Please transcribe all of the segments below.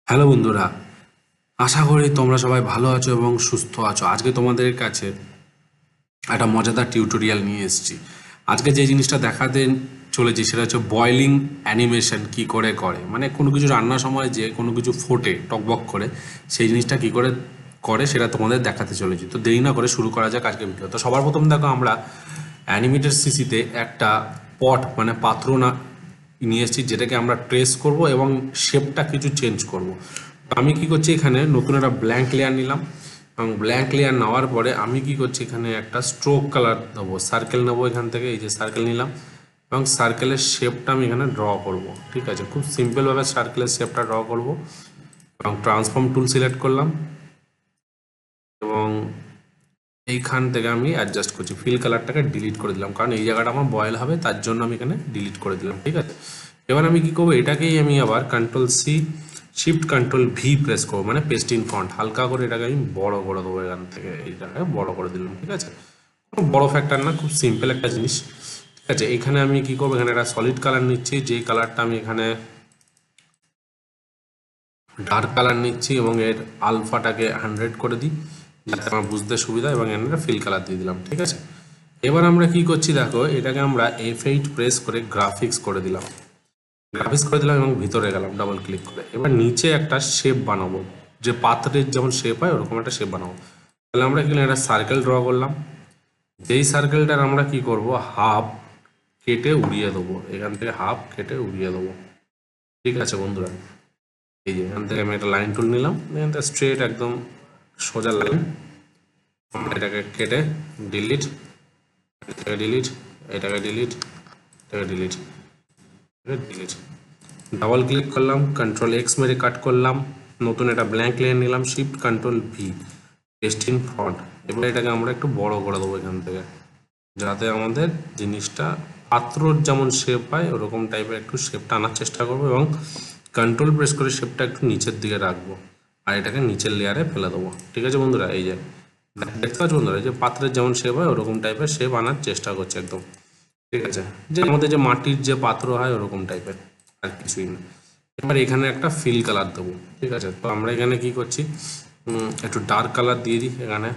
Hello বন্ধুরা, আশা করি তোমরা সবাই ভালো আছো এবং সুস্থ আছো। আজকে তোমাদের কাছে একটা মজাদার টিউটোরিয়াল নিয়ে এসেছি। আজকে যে জিনিসটা দেখাতে চলেছি সেটা হচ্ছে বয়েলিং অ্যানিমেশন কি করে করে, মানে কোনো কিছু রান্নার সময় যে কোনো কিছু ফোটে টকবক করে, সেই জিনিসটা কি করে করে সেটা তোমাদের দেখাতে চলেছি। তো দেরি না করে শুরু করা যাক আজকে ভিডিও। তো সবার প্রথম দেখো, আমরা অ্যানিমেটেড সিসিতে একটা পট মানে পাত্র না নিয়ে এসেছি, যেটাকে আমরা ট্রেস করব এবং শেপটা কিছু চেঞ্জ করব। তো আমি কি করছি, এখানে নতুন একটা ব্ল্যাঙ্ক লেয়ার নিলাম এবং ব্ল্যাঙ্ক লেয়ার নেওয়ার পরে আমি কি করছি, এখানে একটা স্ট্রোক কালার দেবো, সার্কেল নেবো এখান থেকে। এই যে সার্কেল নিলাম এবং সার্কেলের শেপটা আমি এখানে ড্র করব। ঠিক আছে, খুব সিম্পলভাবে সার্কেলের শেপটা ড্র করব এবং ট্রান্সফর্ম টুল সিলেক্ট করলাম এবং এইখান থেকে আমি অ্যাডজাস্ট করছি, ফিল কালারটাকে ডিলিট করে দিলাম, কারণ এই জায়গাটা আমার বয়েল হবে, তার জন্য আমি এখানে ডিলিট করে দিলাম। ঠিক আছে, এবার আমি কি করবো, এটাকেই আমি আবার control C shift control V press করবো, মানে পেস্ট ইন ফন্ট হালকা করে এটাকে আমি বড় করে দেবো। এখান থেকে এইটাকে বড় করে দিলাম। ঠিক আছে, কোনো বড় ফ্যাক্টর না, খুব সিম্পল একটা জিনিস। ঠিক আছে, এখানে আমি কি করবো, এখানে একটা সলিড কালার নিচ্ছি, যেই কালারটা আমি এখানে ডার্ক কালার নিচ্ছি এবং এর আলফাটাকে 100 করে দিই যাতে আমার বুঝতে সুবিধা, এবং এখানে ফিল কালার দিয়ে দিলাম। ঠিক আছে, এবার আমরা কি করছি দেখো, এটাকে আমরা F8 প্রেস করে গ্রাফিক্স করে দিলাম, এবং ভিতরে গেলাম ডাবল ক্লিক করে। এবার নিচে একটা শেপ বানাবো, যে পাত্রের যেমন শেপ হয় ওরকম একটা শেপ বানাবো। তাহলে আমরা কি একটা সার্কেল ড্র করলাম, যেই সার্কেলটার আমরা কি করব, হাফ কেটে উড়িয়ে দেবো, এখান থেকে হাফ কেটে উড়িয়ে দেবো। ঠিক আছে বন্ধুরা, এই যে এখান থেকে আমি একটা লাইন টুল নিলাম, এখান থেকে স্ট্রেট একদম সোজা লাইন, এটাকে কেটে ডিলিট, এটাকে ডিলিট, এটাকে ডিলিট, এটাকে ডিলিট, ডিলিট। ডাবল ক্লিক করলাম, কন্ট্রোল এক্স মেরে কাট করলাম, নতুন একটা ব্ল্যাঙ্ক লেয়ার নিলাম, shift control V paste in font. এবার এটাকে আমরা একটু বড় করে দেবো এখান থেকে, যাতে আমাদের জিনিসটা পাত্রর যেমন শেপ হয় ওরকম টাইপের একটু শেপটা আনার চেষ্টা করবো, এবং কন্ট্রোল প্রেস করে শেপটা একটু নিচের দিকে রাখবো আর এটাকে নিচের লেয়ারে ফেলে দেবো। ঠিক আছে বন্ধুরা, এই যে দেখতে পাচ্ছ বন্ধুরা, যে পাত্রের যেমন শেপ হয় ওরকম টাইপের শেপ আনার চেষ্টা করছে একদম। ঠিক আছে, যে আমাদের যে মাটির যে পাত্র হয় ওরকম টাইপের, আর কিছুই না। এবার এখানে একটা ফিল কালার দেবো। ঠিক আছে, তো আমরা এখানে কি করছি, একটু ডার্ক কালার দিয়ে দিই এখানে।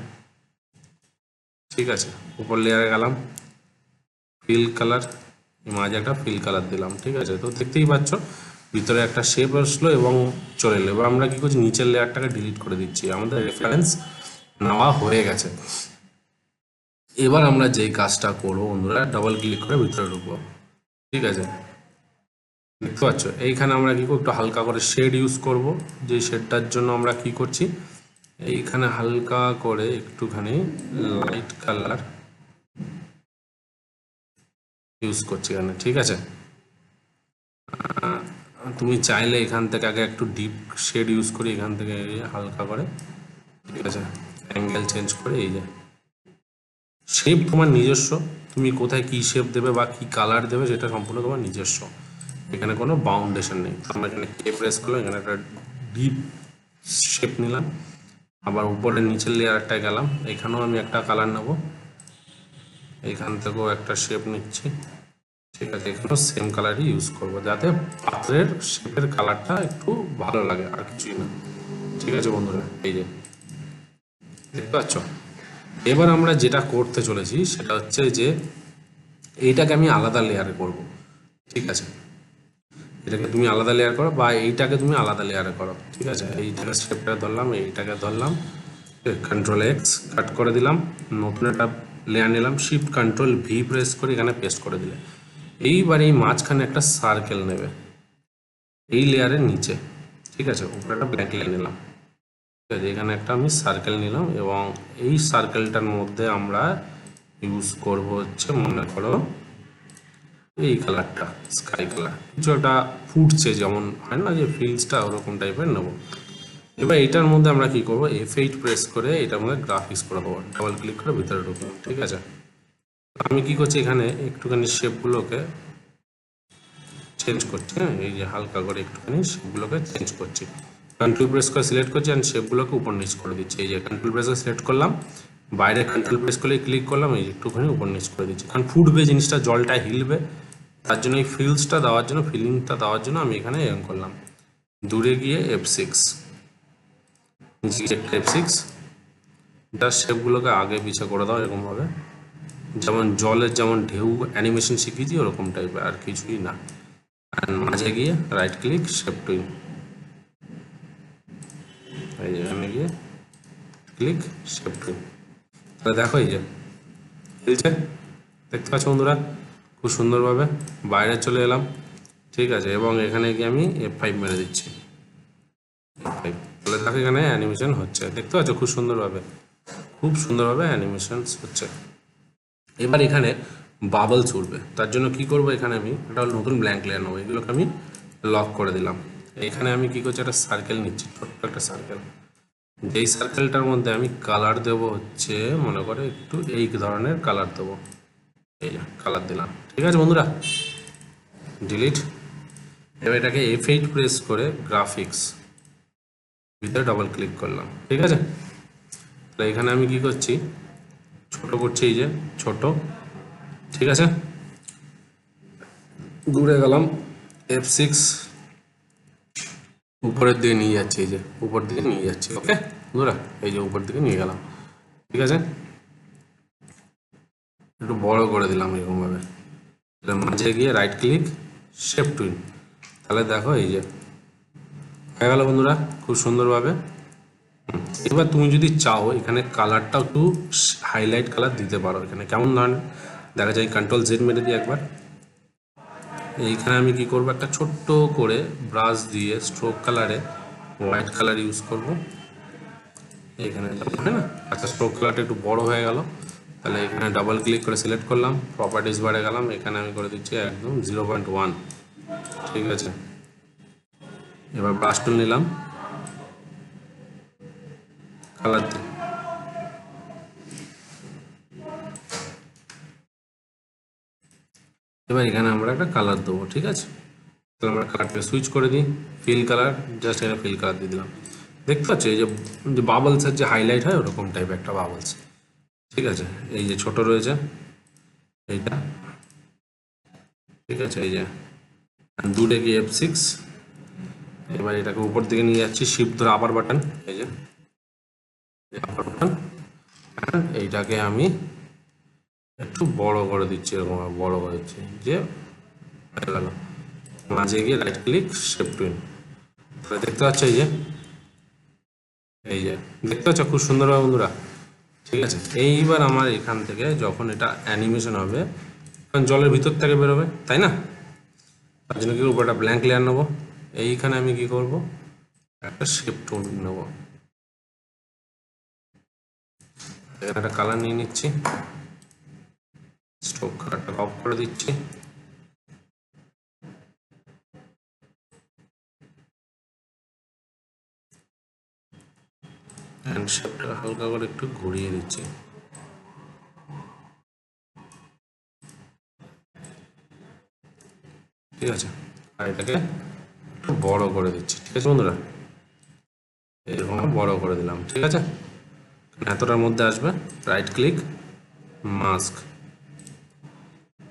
ঠিক আছে, উপর লেয়ারে গেলাম, ফিল কালার, মাঝে একটা ফিল কালার দিলাম। ঠিক আছে, তো দেখতেই পাচ্ছ ভিতরে একটা শেপ আসলো এবং চলে এলো। এবার আমরা কি করছি, নিচের লেয়ারটাকে ডিলিট করে দিচ্ছি, আমাদের রেফারেন্স নেওয়া হয়ে গেছে। এবার আমরা যেই কাজটা করবো বন্ধুরা, ডাবল ক্লিক করে ভিতরে ঢুকবো। ঠিক আছে, দেখতে পাচ্ছ এইখানে আমরা কি করবো, একটু হালকা করে শেড ইউজ করব। যে শেডটার জন্য আমরা কি করছি, এইখানে হালকা করে একটুখানি লাইট কালার ইউজ করছি এখানে। ঠিক আছে, তুমি চাইলে এখান থেকে আগে একটু ডিপ শেড ইউজ করি, এখান থেকে হালকা করে। ঠিক আছে, অ্যাঙ্গেল চেঞ্জ করে, এই যে শেপ তোমার নিজস্ব, তুমি কোথায় কি শেপ দেবে বা কি কালার দেবে সেটা সম্পূর্ণ তোমার নিজস্ব, এখানে কোনো বাউন্ডেশন নেই। আমরা এখানে কে প্রেস করলাম, এখানে একটা ডিপ শেপ নিলাম, আবার উপরে নিচের লেয়ারটায় গেলাম, এখানেও আমি একটা কালার নেব, এইখান থেকেও একটা শেপ নিচ্ছি। ঠিক আছে, এখানেও সেম কালারই ইউজ করব, যাতে পাত্রের শেপের কালারটা একটু ভালো লাগে, আর কিছুই না। ঠিক আছে বন্ধুরা, এই যে দেখতে পাচ্ছ, এবার আমরা যেটা করতে চলেছি সেটা হচ্ছে যে এইটাকে আমি আলাদা লেয়ারে করব। ঠিক আছে, এটাকে তুমি আলাদা লেয়ার করো বা এইটাকে তুমি আলাদা লেয়ারে করো। ঠিক আছে, এইটাকে শেপটা ধরলাম, এইটাকে ধরলাম, কন্ট্রোল এক্স কাট করে দিলাম, নতুন একটা লেয়ার নিলাম, শিফট কন্ট্রোল ভি প্রেস করে এখানে পেস্ট করে দিলে। এইবার এই মাঝখানে একটা সার্কেল নেবে এই লেয়ারের নিচে। ঠিক আছে, উপরে একটা ব্ল্যাক লেয়ার নিলাম। ঠিক আছে, এখানে একটা আমি সার্কেল নিলাম এবং এই সার্কেলটার মধ্যে আমরা ইউজ করব হচ্ছে, মনে করো এই কালারটা, স্কাই কালার, কিছু একটা ফুটছে যেমন হয় না যে ফিল্ডসটা, ওরকম টাইপের নেবো। এবার এটার মধ্যে আমরা কি করব, F8 প্রেস করে এটার মধ্যে গ্রাফিক্স করে দেবো, ডাবল ক্লিক করে ভিতরে ঢুকলাম। ঠিক আছে, আমি কি করছি, এখানে একটুখানি শেপগুলোকে চেঞ্জ করছি। হ্যাঁ, এই যে হালকা করে একটুখানি শেপগুলোকে চেঞ্জ করছি, কন্ট্রোল প্রেস করে সিলেক্ট করছি অ্যান্ড শেপগুলোকে উপর নিচ করে দিচ্ছি। এই যে কন্ট্রোল প্রেস করে সিলেক্ট করলাম, বাইরে কন্ট্রোল প্রেস করে ক্লিক করলাম, এই একটুখানি উপর নিচ করে দিচ্ছি, কারণ ফুটবে জিনিসটা, জলটা হিলবে, তার জন্য এই ফিলসটা দেওয়ার জন্য, ফিলিংটা দেওয়ার জন্য আমি এখানে এরকম করলাম। দূরে গিয়ে F6, নিচে গিয়ে একটা F6, জাস্ট শেপগুলোকে আগে পিছে করে দাও এরকমভাবে, যেমন জলের যেমন ঢেউ অ্যানিমেশন শিখিয়েছি ওরকম টাইপের, আর কিছুই না। আর মাঝে গিয়ে রাইট ক্লিক শেপ টুইন, এই যে এখানে গিয়ে ক্লিক শেপ টুইন, তাহলে দেখো এই যে খেলছে, দেখতে পাচ্ছ বন্ধুরা খুব সুন্দরভাবে। বাইরে চলে এলাম, ঠিক আছে, এবং এখানে গিয়ে আমি F5 মেরে দিচ্ছি, F5, তাহলে দেখো এখানে অ্যানিমেশন হচ্ছে, দেখতে পাচ্ছ খুব সুন্দরভাবে অ্যানিমেশন হচ্ছে। এবার এখানে বাবলস উঠবে, তার জন্য কি করব, এখানে আমি একটা নতুন ব্ল্যাঙ্ক লেয়ার নেবো, এগুলোকে আমি লক করে দিলাম। এখানে আমি কি করছি, একটা সার্কেল নিচ্ছি, ছোট্ট একটা সার্কেল, যেই সার্কেলটার মধ্যে আমি কালার দেবো হচ্ছে, মনে করে একটু এই ধরনের কালার দেবো, এই কালার দিলাম, ঠিক আছে বন্ধুরা, ডিলিট। এবার এটাকে F8 প্রেস করে গ্রাফিক্স ভিতরে ডাবল ক্লিক করলাম, ঠিক আছে। তাহলে এখানে আমি কি করছি, ছোট করছি, এই যে ছোট, ঠিক আছে, দূরে গেলাম F6, উপরের দিকে নিয়ে যাচ্ছি, এই যে উপর দিকে নিয়ে যাচ্ছি, ওকে বন্ধুরা, এই যে উপর দিকে নিয়ে গেলাম, ঠিক আছে, একটু বড় করে দিলাম এরকমভাবে, মাঝে গিয়ে রাইট ক্লিক শেপ টুইন, তাহলে দেখো এই যে হয়ে গেল বন্ধুরা খুব সুন্দরভাবে। এবার তুমি যদি চাও এখানে কালারটা একটু হাইলাইট কালার দিতে পারো, এখানে কেমন ধরনের দেখা যায়, কন্ট্রোল জেড মেরে দিই একবার, এইখানে আমি কি করব, একটা ছোট্ট করে ব্রাশ দিয়ে স্ট্রোক কালারে হোয়াইট কালার ইউজ করব, এইখানে হয় না, আচ্ছা স্ট্রোক কালারটা একটু বড় হয়ে গেল, তাহলে এখানে ডাবল ক্লিক করে সিলেক্ট করলাম, প্রপার্টিজ বারে গেলাম, এখানে আমি করে দিচ্ছি একদম 0.1, ঠিক আছে। এবার ব্রাশ টুল নিলাম, কালার দিই, এবার এখানে আমরা একটা কালার দেবো, ঠিক আছে, তাহলে আমরা কালারটা সুইচ করে দিই, ফিল কালার, জাস্ট এখানে ফিল কালার দিয়ে দিলাম, দেখতে পাচ্ছ এই যে বাবলসের যে হাইলাইট হয় ওরকম টাইপ একটা বাবলস, ঠিক আছে, এই যে ছোট রয়েছে এইটা, ঠিক আছে, এই যে দূরে গিয়ে F6, এবার এটাকে উপর দিকে নিয়ে যাচ্ছি, শিফট ধরে আপার বাটন, এই যে আপার বাটন, এইটাকে আমি একটু বড় করে দিচ্ছি, এরকম বড় করে দিচ্ছি, যে হয়ে গেল, মাঝে গিয়ে রাইট ক্লিক শেপ টুইন, দেখতে পাচ্ছ এই যে দেখতে পাচ্ছ খুব সুন্দরভাবে বন্ধুরা, ঠিক আছে। এইবার আমার এখান থেকে যখন এটা অ্যানিমেশন হবে, তখন জলের ভিতর থেকে বেরোবে, তাই না, তার জন্য কি করবো, একটা ব্ল্যাঙ্ক লেয়ার নেবো, এইখানে আমি কি করব, একটা শেপ টুল নেবো, এখানে একটা কালার নিয়ে নিচ্ছি, স্ট্রোক কালারটা অফ করে দিচ্ছি, হ্যান্ড শেপটা হালকা করে একটু ঘুরিয়ে দিচ্ছি, ঠিক আছে, আর এটাকে একটু বড় করে দিচ্ছি, ঠিক আছে বন্ধুরা, এরকম বড় করে দিলাম, ঠিক আছে, এতটার মধ্যে আসবে, রাইট ক্লিক মাস্ক,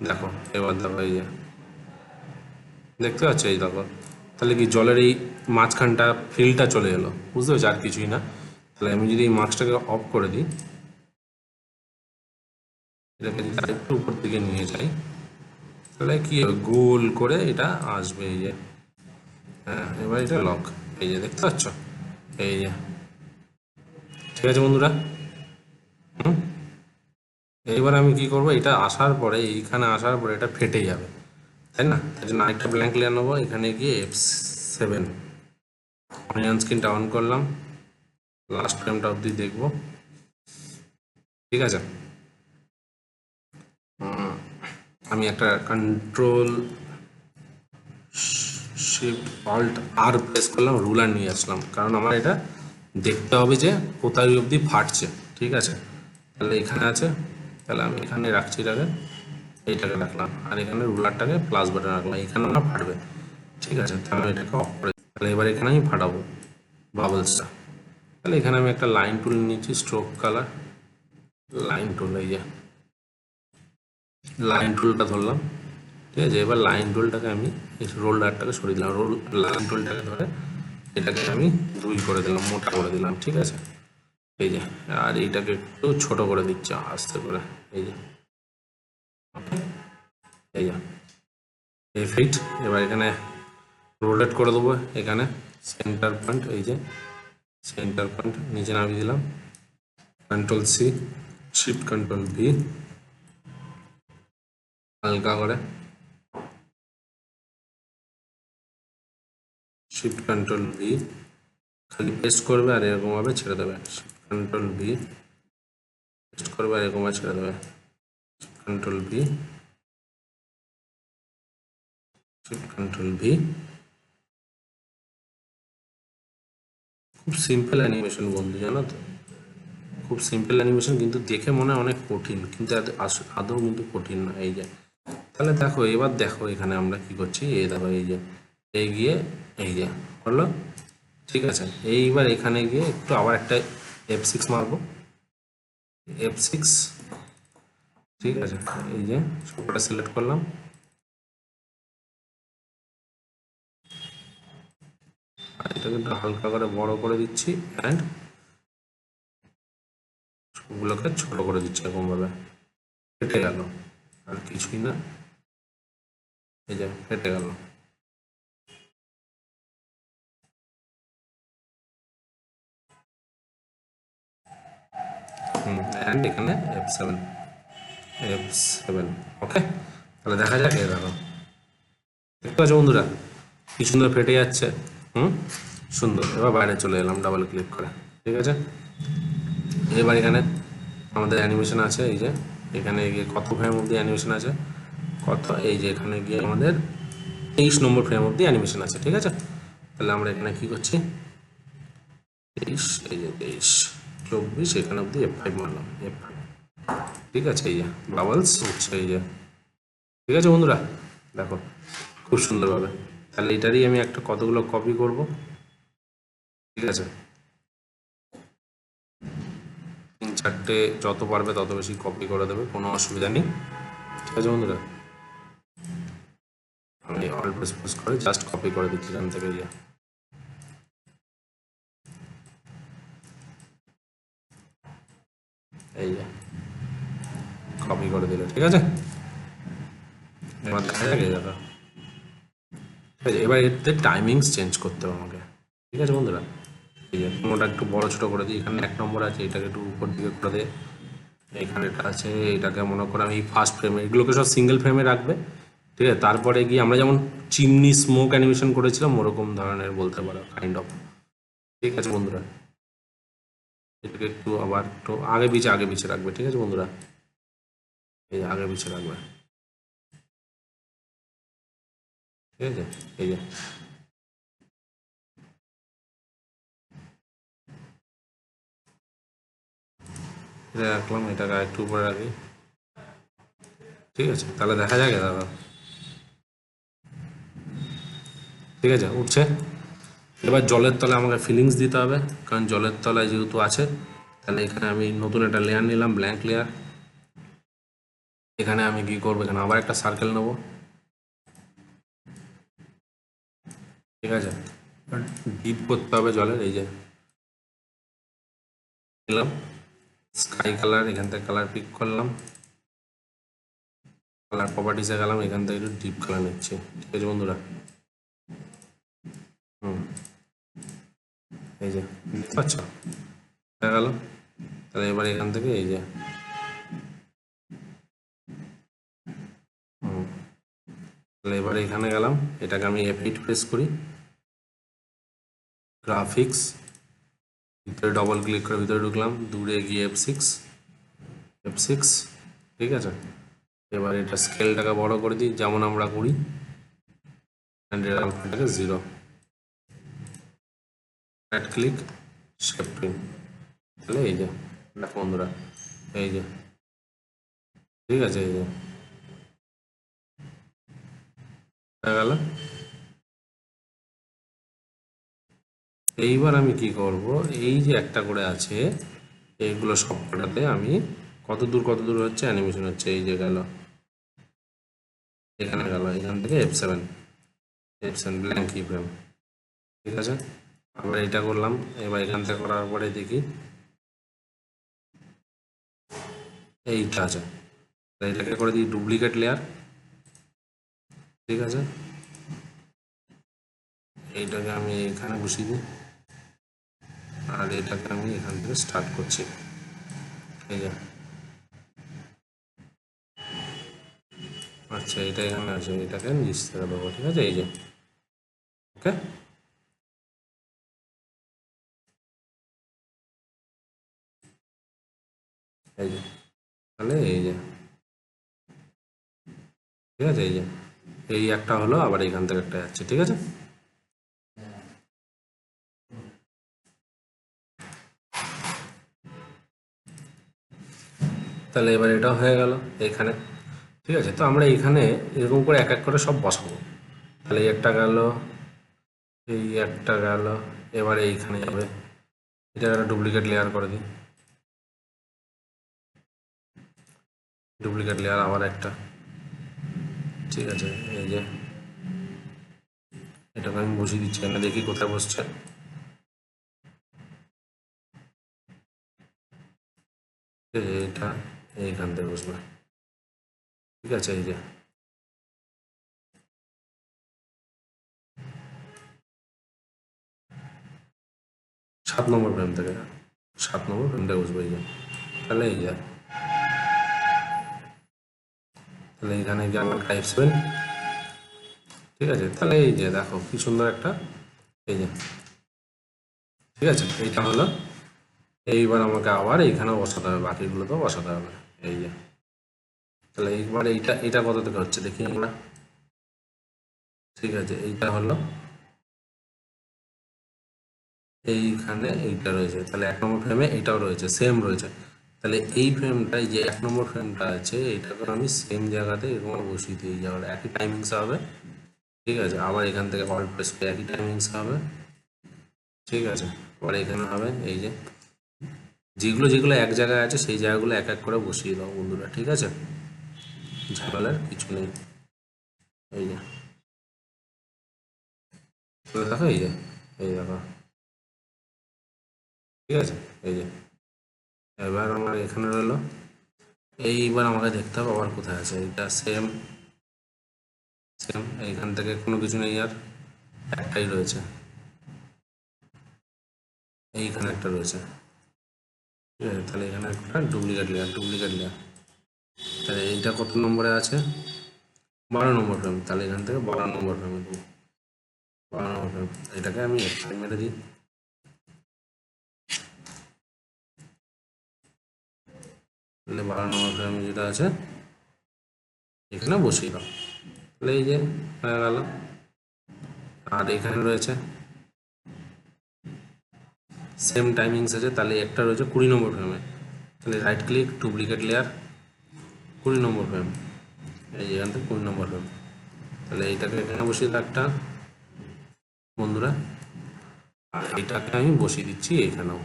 দেখো এবার দেখো এই যে দেখতে পাচ্ছ, এই দেখো, তাহলে কি জলের এই মাঝখানটা ফিলটা চলে এলো, বুঝতে পারছি, আর কিছুই না। তাহলে আমি যদি এই মাস্কটাকে অফ করে দিই, এটাকে যদি আরেকটু উপর দিকে নিয়ে যাই, তাহলে কি গোল করে এটা আসবে, এই যে হ্যাঁ, এবার এটা লক, এই যে দেখতে পাচ্ছ, এই যে ঠিক আছে বন্ধুরা। এইবার আমি কি করব, এটা আসার পরে, এইখানে আসার পরে এটা ফেটে যাবে, তাই না, তার জন্য আরেকটা ব্ল্যাঙ্ক লেয়ার নেবো, এখানে গিয়ে F7, অনিয়ন স্ক্রিনটা অন করলাম, লাস্ট ফ্রেমটা অবধি দেখবো, ঠিক আছে। আমি একটা কন্ট্রোল শিফট অল্ট আর প্রেস করলাম, রুলার নিয়ে আসলাম, কারণ আমার এটা দেখতে হবে যে কোথায় অবধি ফাটছে, ঠিক আছে। তাহলে এখানে আছে, তাহলে আমি এখানে রাখছি, এটাকে এইটাকে রাখলাম, আর এখানে রুলারটাকে প্লাস বাটন রাখলাম, এখানে না ফাটবে, ঠিক আছে। তাহলে এটাকে অফ করে, তাহলে এবার এখানে আমি ফাটাবো বাবলসটা, তাহলে এখানে আমি একটা লাইন টুল নিয়েছি, স্ট্রোক কালার লাইন টুল, এই যে লাইন টুলটা ধরলাম, ঠিক আছে। এবার লাইন টুলটাকে আমি এই রোলারটাকে সরিয়ে দিলাম, লাইন টুলটাকে ধরে এটাকে আমি 2 করে দিলাম, মোটা করে দিলাম, ঠিক আছে। এই যে, আর এইটাকে একটু ছোট করে দিচ্ছি আস্তে করে, এই যে, এই যে F8। এবার এখানে রোটেট করে দেবো, এখানে সেন্টার পয়েন্ট, এই যে সেন্টার পয়েন্ট নিচে নামিয়ে দিলাম, control C, shift control V, হালকা করে শিফট কন্ট্রোল ভি, খালি পেস্ট করবে আর এরকম ভাবে ছেড়ে দেবে, শিফট কন্ট্রোল ভি, পেস্ট করবে আর এরকম ভাবে ছেড়ে দেবে, control V, shift control V. খুব সিম্পল অ্যানিমেশন বন্ধু, জানো তো, খুব সিম্পল অ্যানিমেশন, কিন্তু দেখে মনে হয় অনেক কঠিন, কিন্তু আদৌ কিন্তু কঠিন না। এই যে, তাহলে দেখো, এবার দেখো এখানে আমরা কি করছি, এই দেখো, এই যে এই গিয়ে, এই যে করলো, ঠিক আছে। এইবার এখানে গিয়ে একটু আবার একটা F6 মারবো, F6, ঠিক আছে। এই যে সবকটা সিলেক্ট করলাম, আর এটাকে একটু হালকা করে বড় করে দিচ্ছি, অ্যান্ড সবগুলোকে ছোট করে দিচ্ছি এরকম ভাবে, ফেটে গেল, আর কিছুই না, এই যে ফেটে গেল। অ্যান্ড এখানে F7, ওকে। তাহলে দেখা যাক, এই দেখো, দেখতে পাচ্ছ বন্ধুরা কি সুন্দর ফেটে যাচ্ছে, সুন্দর। এবার বাইরে চলে এলাম ডাবল ক্লিক করে, ঠিক আছে। এবার এখানে আমাদের অ্যানিমেশন আছে, এই যে এখানে গিয়ে কত ফ্রেম অবধি অ্যানিমেশন আছে, কত, এই যে এখানে গিয়ে আমাদের 23 নম্বর ফ্রেম অবধি অ্যানিমেশন আছে, ঠিক আছে। তাহলে আমরা এখানে কি করছি, 23, এই যে 23, 24, এখানে অবধি F5 মারলাম, F5, ঠিক আছে। এই যে বাবলস উঠছে, এই যে, ঠিক আছে বন্ধুরা, দেখো খুব সুন্দরভাবে। তাহলে এটারই আমি একটা কতগুলো কপি করব, ঠিক আছে, 3-4টে যত পারবে তত বেশি কপি করে দেবে, কোনো অসুবিধা নেই, ঠিক আছে বন্ধুরা। আমি অল্প প্রেস করে জাস্ট কপি করে দিচ্ছি এখান থেকে, এই যে কপি করে দিলে, ঠিক আছে। এবার দেখা যাক, এই দেখো, ঠিক আছে। এবার এতে টাইমিংস চেঞ্জ করতে হবে আমাকে, ঠিক আছে বন্ধুরা। এই যে কোনোটা একটু বড় ছোট করে দিই, এখানে 1 নম্বর আছে, এটাকে একটু উপর দিকে করে দে, এখানে এটা আছে, এটাকে মনে করো আমি ফার্স্ট ফ্রেমে, এগুলোকে সব সিঙ্গেল ফ্রেমে রাখবে, ঠিক আছে। তারপরে গিয়ে আমরা যেমন চিমনি স্মোক অ্যানিমেশন করেছিলাম ওরকম ধরনের বলতে পারো, কাইন্ড অফ, ঠিক আছে বন্ধুরা। এটাকে একটু আবার একটু আগে পিছে রাখবে, ঠিক আছে বন্ধুরা, এই আগে পিছে রাখবে, ঠিক আছে। এই যে এটা রাখলাম, এটাকে একটু উপরে রাখি, ঠিক আছে। তাহলে দেখা যাক, দাদা, ঠিক আছে, উঠছে। এবার জলের তলায় আমাকে ফিলিংস দিতে হবে, কারণ জলের তলায় যেহেতু আছে, তাহলে এখানে আমি নতুন একটা লেয়ার নিলাম, ব্ল্যাঙ্ক লেয়ার। এখানে আমি কি করবো, এখানে আবার একটা সার্কেল নেব, ঠিক আছে। ডিপ করতে হবে জলের, এই যে নিলাম স্কাই কালার, এখান থেকে কালার পিক করলাম, কালার প্রপার্টিসে গেলাম, এখান থেকে একটু ডিপ কালার নিচ্ছি, ঠিক আছে বন্ধুরা। এই যে দেখতে পাচ্ছ, দেখা গেল। তাহলে এবার এখান থেকে এই যে, তাহলে এবারে এখানে গেলাম, এটাকে আমি F8 প্রেস করি, গ্রাফিক্স, ভিতরে ডবল ক্লিক করে ভিতরে ঢুকলাম, দূরে গিয়ে F6, ঠিক আছে। এবার এটা স্কেলটাকে বড় করে দিই, যেমন আমরা করি, এটাকে 0, রাইট ক্লিক, শেপিং, তাহলে এই যে দেখো বন্ধুরা, এই যে, ঠিক আছে, এই যে দেখা গেল। এইবার আমি কি করব, এই যে একটা করে আছে, এইগুলো সবকটাতে আমি কত দূর হচ্ছে অ্যানিমেশন হচ্ছে, এই যে গেল, এখানে গেল, এখান থেকে F7 ব্ল্যাঙ্ক কি ফ্রেম, ঠিক আছে। আবার এটা করলাম। এবার এখান থেকে করার পরে দেখি এইটা আছে, এটাকে করে দিই ডুপ্লিকেট লেয়ার। ঠিক আছে, এইটাকে আমি এখানে বসিয়ে দিই, আর এটাকে আমি এখান থেকে স্টার্ট করছি। এই যে আচ্ছা, এটা এখানে আছে, এটাকে নিচ থেকে দেবো। ঠিক আছে, এই যে ওকে। এই যে তাহলে এই যে ঠিক আছে, এই যে এই একটা হলো, আবার এইখান থেকে একটা যাচ্ছে। ঠিক আছে, তাহলে এবার এটাও হয়ে গেল এখানে। ঠিক আছে, তো আমরা এখানে এরকম করে এক এক করে সব বসাবো। তাহলে এই একটা গেল, এই একটা গেল, এবারে এইখানে যাবে। এটা একটা ডুপ্লিকেট লেয়ার করে দিই, ডুপ্লিকেট লেয়ার আবার একটা। ঠিক আছে, এই যে এটাকে আমি বসিয়ে দিচ্ছি, এখানে দেখি কোথায় বসছে। এটা এইখান থেকে বসবে। ঠিক আছে, এই যে 7 নম্বর ফ্রেম থেকে, 7 নম্বর ফ্রেম থেকে বসবে। এই যে তাহলে এই যে, তাহলে এখানে যে আমার টাইপ 7। ঠিক আছে, তাহলে এই যে দেখো কি সুন্দর একটা, এই যে ঠিক আছে, এইটা হলো। এইবার আমাকে আবার এইখানেও বসাতে হবে, বাকিগুলোতেও বসাতে হবে। এই যে তাহলে এইবার এইটা, এটা কত থেকে হচ্ছে দেখি আমরা। ঠিক আছে, এইটা হলো, এইখানে এইটা রয়েছে, তাহলে 1 নম্বর ফ্রেমে এইটাও রয়েছে, সেম রয়েছে। তাহলে এই ফ্রেমটাই যে 1 নম্বর ফ্রেমটা আছে, এইটাকে আমি সেম জায়গাতে এরকম বসিয়ে দিয়ে যাওয়ার একই টাইমিংস হবে। ঠিক আছে, আবার এখান থেকে অল প্রেস করে একই টাইমিংস হবে। ঠিক আছে, পরে এখানে হবে এই যে যেগুলো যেগুলো এক জায়গায় আছে সেই জায়গাগুলো এক এক করে বসিয়ে দাও বন্ধুরা। ঠিক আছে, ঝামেলার কিছু নেই। এই যে দেখো, এই যে এই দেখো। ঠিক আছে, এই যে এবার আমার এখানে রইলো। এইবার আমাকে দেখতে হবে আবার কোথায় আছে, এইটা সেম, সেম এইখান থেকে কোনো কিছু নেই আর, একটাই রয়েছে, এইখানে একটা রয়েছে। ঠিক আছে, তাহলে এখানে একটা ডুপ্লিকেট লেয়ার, ডুপ্লিকেট লেয়ার। তাহলে এইটা কত নম্বরে আছে, 12 নম্বর ফ্রেম। তাহলে এখান থেকে 12 নম্বর ফ্রেমে দেবো, 12 নম্বর ফ্রেম। এটাকে আমি একটা মেরে দিই। তাহলে 12 নম্বর ফ্রেম যেটা আছে এখানে বসিয়ে দাও। তাহলে এই যে হয়ে গেল। আর এখানে রয়েছে সেম টাইমিংস আছে, তাহলে একটা রয়েছে 20 নম্বর ফ্রেমে। তাহলে রাইট ক্লিক, ডুপ্লিকেট লেয়ার, 20 নম্বর ফ্রেম। এই এখান থেকে 20 নম্বর ফ্রেম। তাহলে এইটাকে এখানে বসিয়ে দাও একটা বন্ধুরা, আর এইটাকে আমি বসিয়ে দিচ্ছি এখানেও।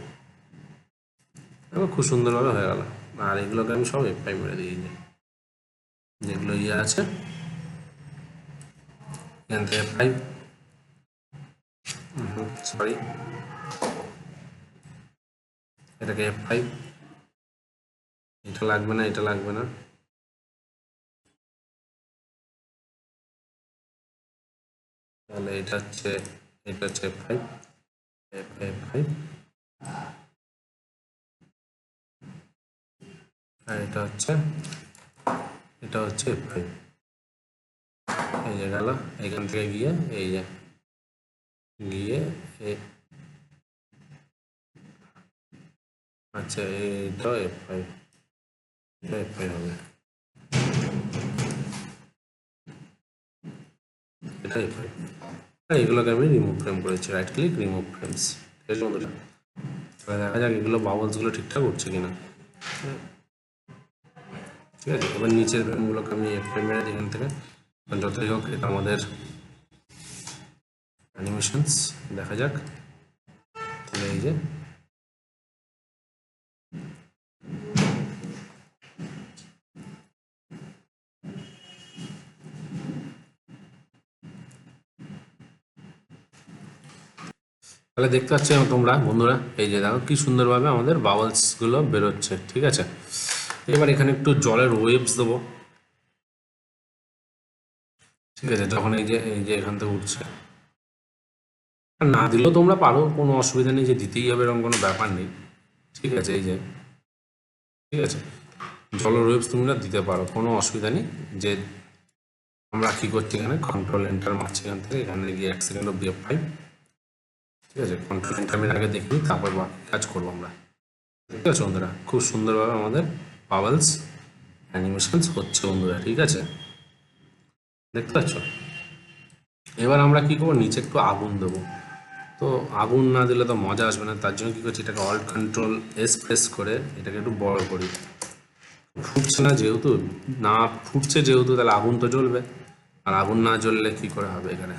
এবার খুব সুন্দরভাবে হয়ে গেল। আর এগুলোকে আমি সব F5 মেরে দিই, যেগুলো ইয়ে আছে এখান থেকে F5, সরি এটাকে F5, এটা লাগবে না, এটা লাগবে না। তাহলে এটা হচ্ছে, এটা হচ্ছে F5, F5, আর এটা হচ্ছে, এটা হচ্ছে F5। এই যে গেল, এখান থেকে গিয়ে এই যে গিয়ে আচ্ছা এইটা F5, এটা F5 হবে, এটা F5। এগুলোকে আমি রিমুভ ফ্রেম করেছি, রাইট ক্লিক, রিমুভ ফ্রেমস। ঠিক আছে বন্ধুরা, এবার দেখা যাক এগুলো বাবলসগুলো ঠিকঠাক উঠছে কিনা। ঠিক আছে, এবার নিচের ফ্রেমগুলোকে আমি F5 মেরে দিই এখান থেকে। যতই হোক এটা আমাদের অ্যানিমেশনস, দেখা যাক। তাহলে এই যে তাহলে দেখতে পাচ্ছ তোমরা বন্ধুরা, এই যে দেখো কি সুন্দরভাবে আমাদের বাবলসগুলো বেরোচ্ছে। ঠিক আছে, এবার এখানে একটু জলের ওয়েভস দেবো। ঠিক আছে, যখন এই যে এখান থেকে উঠছে, আর না দিলেও তোমরা পারো, কোনো অসুবিধা নেই, যে দিতেই হবে এরকম কোনো ব্যাপার নেই। ঠিক আছে, এই যে ঠিক আছে, জলের ওয়েভস তোমরা দিতে পারো, কোনো অসুবিধা নেই। যে আমরা কি করছি, এখানে কন্ট্রোল এন্টার মারছি, এখান থেকে এখানে গিয়ে 1 সেকেন্ড অব্দি F5। ঠিক আছে, কন্ট্রোল এন্টার আমি আগে দেখি, তারপর বাকি কাজ করবো আমরা। ঠিক আছে বন্ধুরা, খুব সুন্দরভাবে আমাদের বাবলস অ্যানিমেশনস হচ্ছে বন্ধুরা। ঠিক আছে, দেখতে পাচ্ছ। এবার আমরা কি করবো, নিচে একটু আগুন দেবো। তো আগুন না দিলে তো মজা আসবে না, তার জন্য কি করছি, এটাকে অল্ট কন্ট্রোল এস প্রেস করে এটাকে একটু বড় করি। ফুটছে না যেহেতু, না ফুটছে যেহেতু, তাহলে আগুন তো জ্বলবে, আর আগুন না জ্বললে কি করে হবে এখানে।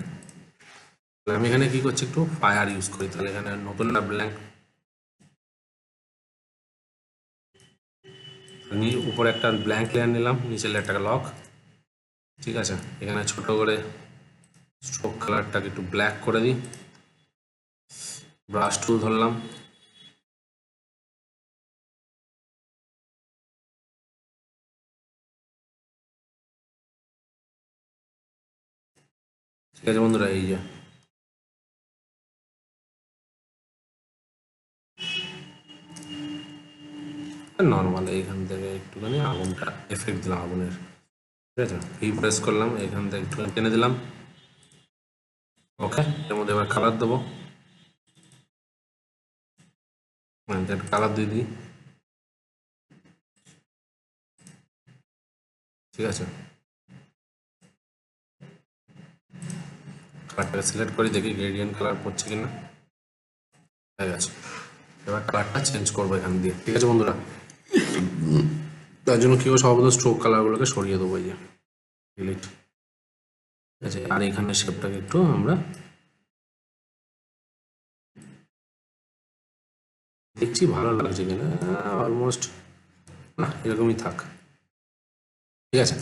আমি এখানে কি করছি, একটু ফায়ার ইউজ করি। তাহলে এখানে নতুন একটা ব্ল্যাঙ্ক, উপরে একটা ব্ল্যাঙ্ক লেয়ার নিলাম, নিচের লেয়ারটাকে লক। ঠিক আছে, এখানে ছোট করে স্ট্রোক কালারটাকে একটু ব্ল্যাক করে দিই, ব্রাশ টুল ধরলাম। ঠিক আছে বন্ধুরা, এই যে নর্মাল এইখান থেকে একটুখানি আগুনটা এফেক্ট দিলাম আগুনের। ঠিক আছে, এই প্রেস করলাম, এখান থেকে একটুখানি টেনে দিলাম। ওকে, এর মধ্যে এবার কালার দেবো, কালার দিয়ে দিই। ঠিক আছে, কালারটাকে সিলেক্ট করি, দেখি গ্রেডিয়েন্ট কালার পড়ছে কিনা। হয়ে গেছে, এবার কালারটা চেঞ্জ করবো এখান দিয়ে। ঠিক আছে বন্ধুরা, তার জন্য কি হবে, সর্বপ্রথম স্ট্রোক কালারগুলোকে সরিয়ে দেবো, এই যে ডিলিট। ঠিক আছে, আর এখানে শেপটাকে একটু আমরা দেখছি ভালো লাগছে কিনা, অলমোস্ট না এরকমই থাক। ঠিক আছে,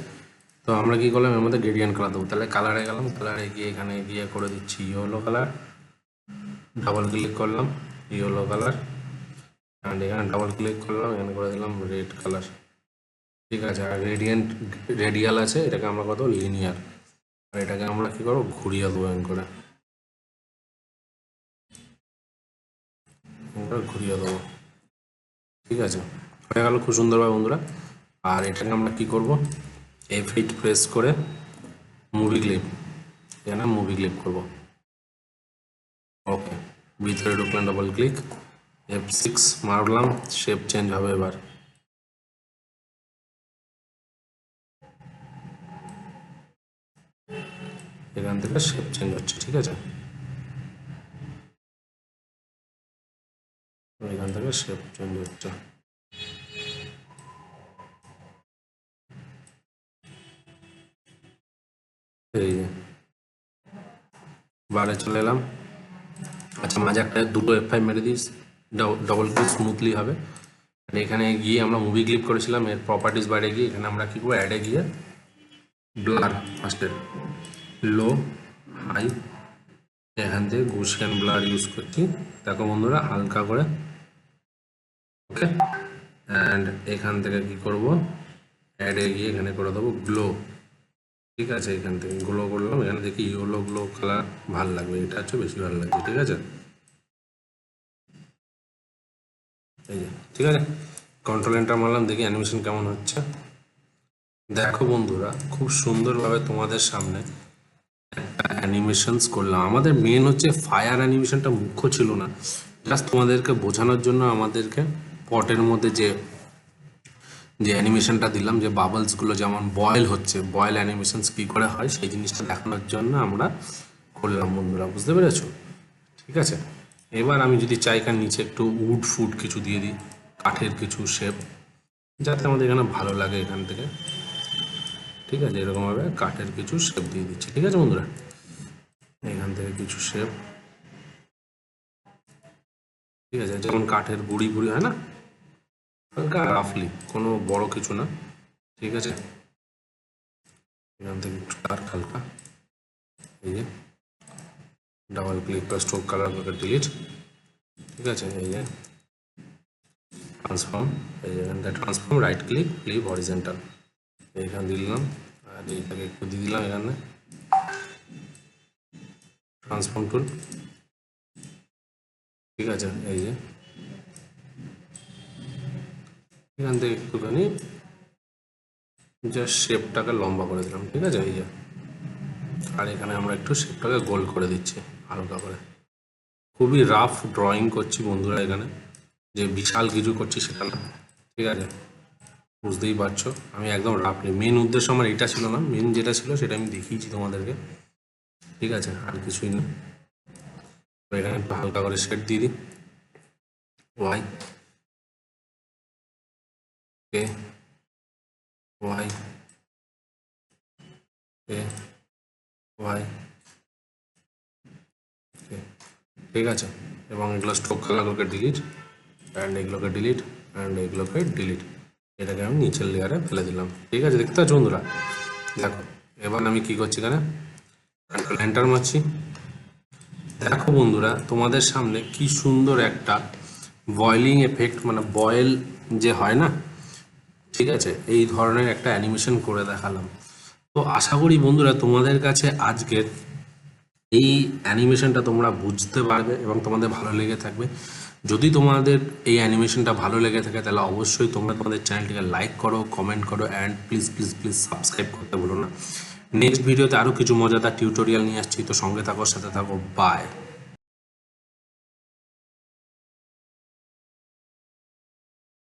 তো আমরা কি করলাম, এর মধ্যে গ্রেডিয়েন্ট কালার দেবো। তাহলে কালারে গেলাম, কালারে গিয়ে এখানে গিয়ে করে দিচ্ছি ইয়েলো কালার, ডাবল ক্লিক করলাম ইয়েলো কালার, অ্যান্ড এখানে ডাবল ক্লিক করলাম, এখানে করে দিলাম রেড কালার। ঠিক আছে, আর রেডিয়াল আছে, এটাকে আমরা কত লিনিয়ার, আর এটাকে আমরা কি করবো, ঘুরিয়ে দেবো এরকম করে, ঘুরিয়ে দেবো। ঠিক আছে, হয়ে গেল খুব সুন্দরভাবে বন্ধুরা। আর এটাকে আমরা কি করব, F8 প্রেস করে মুভি ক্লিপ, এখানে মুভি ক্লিপ করব। ওকে, ভিতরে ঢুকলাম, ডাবল ক্লিক, F6 মারলাম, শেপ চেঞ্জ হবে এবার। এখান থেকে শেপ চেঞ্জ হচ্ছে। ঠিক আছে, এখান থেকে শেপ চেঞ্জ হচ্ছে। এই যে বারে চলে এলাম। আচ্ছা, মাঝে একটা দুটো F5 মেরে দিস, ডবল ক্লিক স্মুথলি হবে। আর এখানে গিয়ে আমরা মুভি ক্লিপ করেছিলাম, এর প্রপার্টিস বাইরে গিয়ে এখানে আমরা কি করবো, অ্যাডে গিয়ে ব্লার ফার্স্টে লো হাই, এখান থেকে গুশিয়ান ব্লার ইউজ করছি। দেখো বন্ধুরা, হালকা করে। ওকে, অ্যান্ড এখান থেকে কি করব, অ্যাডে গিয়ে এখানে করে দেবো গ্লো। ঠিক আছে, এখান থেকে গ্লো করলাম, এখানে দেখি ইয়েলো গ্লো কালার ভালো লাগবে, এটা হচ্ছে বেশি ভালো লাগবে। ঠিক আছে, এই যে ঠিক আছে, কন্ট্রোল এন্টার মারলাম, দেখি অ্যানিমেশন কেমন হচ্ছে। দেখো বন্ধুরা, খুব সুন্দরভাবে তোমাদের সামনে অ্যানিমেশনস করলাম। আমাদের মেন হচ্ছে ফায়ার অ্যানিমেশনটা মুখ্য ছিল না, জাস্ট তোমাদেরকে বোঝানোর জন্য আমাদেরকে পটের মধ্যে যে যে অ্যানিমেশনটা দিলাম, যে বাবলসগুলো যেমন বয়েল হচ্ছে, বয়েল অ্যানিমেশনস কী করে হয় সেই জিনিসটা দেখানোর জন্য আমরা করলাম বন্ধুরা, বুঝতে পেরেছো? ঠিক আছে, এবার আমি যদি চাই এখানে নিচে একটু উড ফুড কিছু দিয়ে দিই, কাঠের কিছু শেপ, যাতে আমাদের এখানে ভালো লাগে এখান থেকে। ঠিক আছে, এরকমভাবে কাঠের কিছু শেপ দিয়ে দিচ্ছি। ঠিক আছে বন্ধুরা, এখান থেকে কিছু শেপ। ঠিক আছে, যেমন কাঠের গুড়ি গুড়ি হয় না, হালকা রাফলি, কোনো বড় কিছু না। ঠিক আছে, এখান থেকে একটু ডার্ক হালকা, এই যে ডাবল ক্লিক করে স্ট্রোক কালার করে ডিলিট। ঠিক আছে, এই যে ট্রান্সফর্ম, এই যে এখানটা transform, right click, flip horizontal, এইখানে দিলাম। আর এইটাকে একটু দিয়ে দিলাম এখানে ট্রান্সফর্ম টুল। ঠিক আছে, এই যে এখান থেকে একটুখানি জাস্ট শেপটাকে লম্বা করে দিলাম। ঠিক আছে, এই যে, আর এখানে আমরা একটু শেপটাকে গোল করে দিচ্ছি হালকা করে। খুবই রাফ ড্রয়িং করছি বন্ধুরা, এখানে যে বিশাল কিছু করছি সেটা না। ঠিক আছে, বুঝতেই পারছো আমি একদম রাফলি, মেন উদ্দেশ্য আমার এটা ছিল না, মেন যেটা ছিল সেটা আমি দেখিয়েছি তোমাদেরকে। ঠিক আছে, আর কিছুই না। এখানে একটু হালকা করে শেড দিয়ে দিই, Y A Y A Y. ঠিক আছে, এবং এগুলো স্ট্রোক কালারগুলোকে ডিলিট, অ্যান্ড এগুলোকে ডিলিট, অ্যান্ড এগুলোকে ডিলিট। এটাকে আমি নিচের লেয়ারে ফেলে দিলাম। ঠিক আছে, দেখতে পাচ্ছ বন্ধুরা? দেখো এবার আমি কি করছি, এখানে এন্টার মারছি। দেখো বন্ধুরা, তোমাদের সামনে কি সুন্দর একটা বয়েলিং এফেক্ট, মানে বয়েল যে হয় না, ঠিক আছে, এই ধরনের একটা অ্যানিমেশন করে দেখালাম। তো আশা করি বন্ধুরা তোমাদের কাছে আজকের এই অ্যানিমেশনটা তোমরা বুঝতে পারবে এবং তোমাদের ভালো লেগে থাকবে। যদি তোমাদের এই অ্যানিমেশনটা ভালো লেগে থাকে তাহলে অবশ্যই তোমরা তোমাদের চ্যানেলটিকে লাইক করো, কমেন্ট করো, and please please please subscribe করতে ভুলো না। নেক্সট ভিডিওতে আরও কিছু মজাদার টিউটোরিয়াল নিয়ে আসছি, তো সঙ্গে থাকো, সাথে থাকো, বাই।